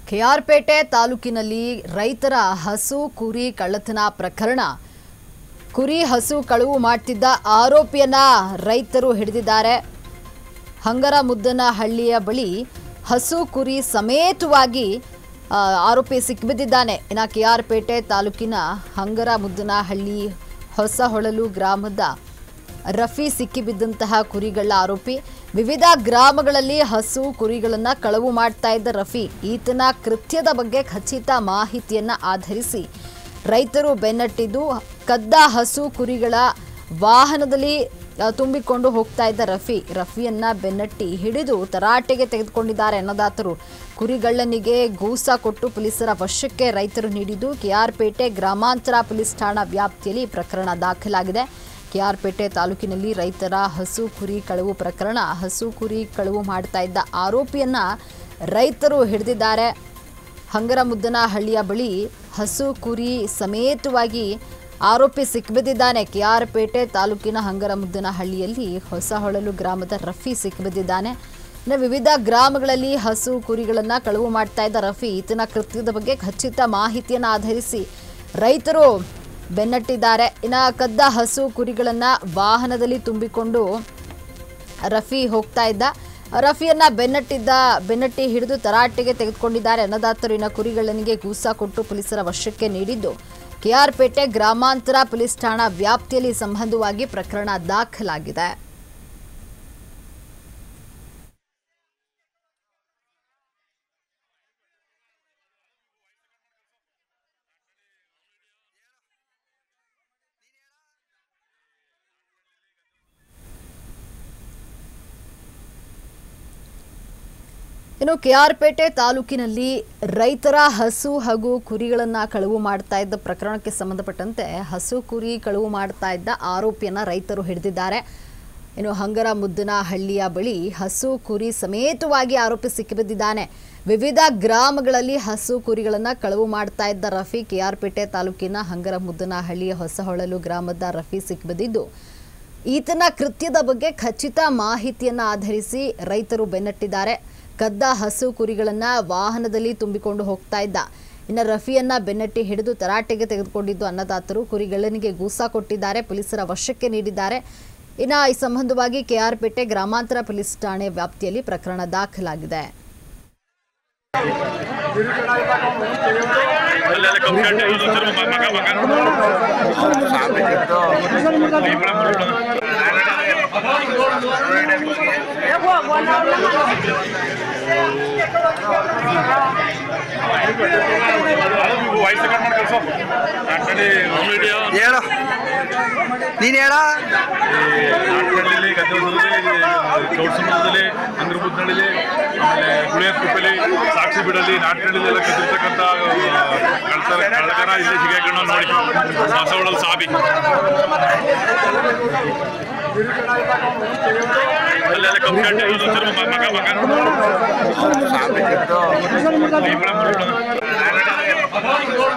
ಕೆಆರ್ಪೇಟೆ ತಾಲೂಕಿನಲ್ಲಿ ರೈತರ ಹಸು ಕುರಿ ಕಳ್ಳತನ ಪ್ರಕರಣ. ಕುರಿ ಹಸು ಕಳವು ಮಾಡುತ್ತಿದ್ದ ಆರೋಪಿಯನ್ನ ರೈತರು ಹಿಡಿದಿದ್ದಾರೆ. ಹಂಗರಮುದ್ದನಹಳ್ಳಿಯ ಬಳಿ ಹಸು ಕುರಿ ಸಮೇತವಾಗಿ ಆರೋಪಿ ಸಿಕ್ಕಿಬಿದ್ದಿದ್ದಾನೆ. ಇನ್ನು ಕೆಆರ್ಪೇಟೆ ತಾಲೂಕಿನ ಹಂಗರಮುದ್ದನಹಳ್ಳಿ ಹೊಸಹೊಳಲು ಗ್ರಾಮದ ರಫಿ ಸಿಕ್ಕಿಬಿದ್ದಂತಹ ಕುರಿಗಳ ಆರೋಪಿ. ವಿವಿಧ ಗ್ರಾಮಗಳಲ್ಲಿ ಹಸು ಕುರಿಗಳನ್ನು ಕಳವು ಮಾಡ್ತಾ ಇದ್ದ ರಫಿ ಈತನ ಕೃತ್ಯದ ಬಗ್ಗೆ ಖಚಿತ ಮಾಹಿತಿಯನ್ನ ಆಧರಿಸಿ ರೈತರು ಬೆನ್ನಟ್ಟಿದ್ದು ಕದ್ದ ಹಸು ಕುರಿಗಳ ವಾಹನದಲ್ಲಿ ತುಂಬಿಕೊಂಡು ಹೋಗ್ತಾ ಇದ್ದ ರಫಿಯನ್ನ ಬೆನ್ನಟ್ಟಿ ಹಿಡಿದು ತರಾಟೆಗೆ ತೆಗೆದುಕೊಂಡಿದ್ದಾರೆ ಅನ್ನದಾತರು. ಕುರಿಗಳ್ಳನಿಗೆ ಗೂಸ ಕೊಟ್ಟು ಪೊಲೀಸರ ವಶಕ್ಕೆ ರೈತರು ನೀಡಿದ್ದು ಕೆಆರ್ಪೇಟೆ ಗ್ರಾಮಾಂತರ ಪೊಲೀಸ್ ಠಾಣಾ ವ್ಯಾಪ್ತಿಯಲ್ಲಿ ಪ್ರಕರಣ ದಾಖಲಾಗಿದೆ. ಕೆಆರ್ಪೇಟೆ ತಾಲೂಕಿನಲ್ಲಿ ರೈತರ ಹಸು ಕುರಿ ಕಳವು ಪ್ರಕರಣ. ಹಸು ಕುರಿ ಕಳವು ಮಾಡ್ತಾ ಇದ್ದ ಆರೋಪಿಯನ್ನ ರೈತರು ಹಿಡಿದಿದ್ದಾರೆ. ಹಂಗರಮುದ್ದನಹಳ್ಳಿಯ ಬಳಿ ಹಸು ಕುರಿ ಸಮೇತವಾಗಿ ಆರೋಪಿ ಸಿಕ್ಕಿಬಿದ್ದಿದ್ದಾನೆ. ಕೆಆರ್ಪೇಟೆ ತಾಲೂಕಿನ ಹಂಗರಮುದ್ದನಹಳ್ಳಿಯಲ್ಲಿ ಹೊಸಹೊಳಲು ಗ್ರಾಮದ ರಫಿ ಸಿಕ್ಕಿಬಿದ್ದಿದ್ದಾನೆ. ಇನ್ನು ವಿವಿಧ ಗ್ರಾಮಗಳಲ್ಲಿ ಹಸು ಕುರಿಗಳನ್ನು ಕಳವು ಮಾಡ್ತಾ ಇದ್ದ ರಫಿ ಈತನ ಕೃತ್ಯದ ಬಗ್ಗೆ ಖಚಿತ ಮಾಹಿತಿಯನ್ನು ಆಧರಿಸಿ ರೈತರು ಬೆನ್ನಟ್ಟಿದ್ದಾರೆ. ಇನ್ನು ಕದ್ದ ಹಸು ಕುರಿಗಳನ್ನು ವಾಹನದಲ್ಲಿ ತುಂಬಿಕೊಂಡು ರಫಿ ಹೋಗ್ತಾ ಇದ್ದ. ರಫಿಯನ್ನ ಬೆನ್ನಟ್ಟಿ ಹಿಡಿದು ತರಾಟೆಗೆ ತೆಗೆದುಕೊಂಡಿದ್ದಾರೆ ಅನ್ನದಾತರು. ಇನ್ನು ಕುರಿಗಳ್ಳನಿಗೆ ಗೂಸ ಕೊಟ್ಟು ಪೊಲೀಸರ ವಶಕ್ಕೆ ನೀಡಿದ್ದು ಕೆಆರ್ಪೇಟೆ ಗ್ರಾಮಾಂತರ ಪೊಲೀಸ್ ಠಾಣಾ ವ್ಯಾಪ್ತಿಯಲ್ಲಿ ಸಂಬಂಧವಾಗಿ ಪ್ರಕರಣ ದಾಖಲಾಗಿದೆ. ಇನ್ನು ಕೆಆರ್ಪೇಟೆ ತಾಲೂಕಿನಲ್ಲಿ ರೈತರ ಹಸು ಹಾಗೂ ಕುರಿಗಳನ್ನು ಕಳವು ಮಾಡ್ತಾ ಇದ್ದ ಪ್ರಕರಣಕ್ಕೆ ಸಂಬಂಧಪಟ್ಟಂತೆ ಹಸು ಕುರಿ ಕಳವು ಮಾಡ್ತಾ ಇದ್ದ ಆರೋಪಿಯನ್ನ ರೈತರು ಹಿಡಿದಿದ್ದಾರೆ. ಇನ್ನು ಹಂಗರಮುದ್ದನಹಳ್ಳಿಯ ಬಳಿ ಹಸು ಕುರಿ ಸಮೇತವಾಗಿ ಆರೋಪಿ ಸಿಕ್ಕಿಬಿದ್ದಿದ್ದಾನೆ. ವಿವಿಧ ಗ್ರಾಮಗಳಲ್ಲಿ ಹಸು ಕುರಿಗಳನ್ನು ಕಳವು ಮಾಡ್ತಾ ಇದ್ದ ರಫಿ ಕೆಆರ್ಪೇಟೆ ತಾಲೂಕಿನ ಹಂಗರಮುದ್ದನಹಳ್ಳಿಯ ಹೊಸಹೊಳಲು ಗ್ರಾಮದ ರಫಿ ಸಿಕ್ಕಿಬಿದ್ದಿದ್ದು ಈತನ ಕೃತ್ಯದ ಬಗ್ಗೆ ಖಚಿತ ಮಾಹಿತಿಯನ್ನ ಆಧರಿಸಿ ರೈತರು ಬೆನ್ನಟ್ಟಿದ್ದಾರೆ. ಕದ್ದ ಹಸು ಕುರಿಗಳನ್ನು ವಾಹನದಲ್ಲಿ ತುಂಬಿಕೊಂಡು ಹೋಗ್ತಾ ಇದ್ದ. ಇನ್ನು ರಫಿಯನ್ನ ಬೆನ್ನಟ್ಟಿ ಹಿಡಿದು ತರಾಟೆಗೆ ತೆಗೆದುಕೊಂಡಿದ್ದು ಅನ್ನದಾತರು. ಕುರಿಗಳ್ಳನಿಗೆ ಗೂಸ ಕೊಟ್ಟಿದ್ದಾರೆ, ಪೊಲೀಸರ ವಶಕ್ಕೆ ನೀಡಿದ್ದಾರೆ. ಇನ್ನು ಈ ಸಂಬಂಧವಾಗಿ ಕೆಆರ್ಪೇಟೆ ಗ್ರಾಮಾಂತರ ಪೊಲೀಸ್ ಠಾಣೆ ವ್ಯಾಪ್ತಿಯಲ್ಲಿ ಪ್ರಕರಣ ದಾಖಲಾಗಿದೆ. ನೀನ್ ಹೇಳ ನಾಟಕಳ್ಳಿ ಚೌಡ್ಸಮದಲ್ಲಿ ಹಂಗರಮುದ್ದನಹಳ್ಳಿ ಆಮೇಲೆ ಗುಳಿಯಪ್ಪಲ್ಲಿ ಸಾಕ್ಷಿ ಬಿಡಲ್ಲಿ ನಾಟಕಳ್ಳಿಲೆಲ್ಲ ಕದ್ದಿರ್ತಕ್ಕಂಥ ಕಳ್ಳತನ ಇಲ್ಲಿ ಸಿಗಾಕೊಂಡು ನೋಡಿ ಹೊಸಹೊಳಲು ಸಾಬಿ ಅಲ್ಲೆಲ್ಲ ಕಬ್ಬು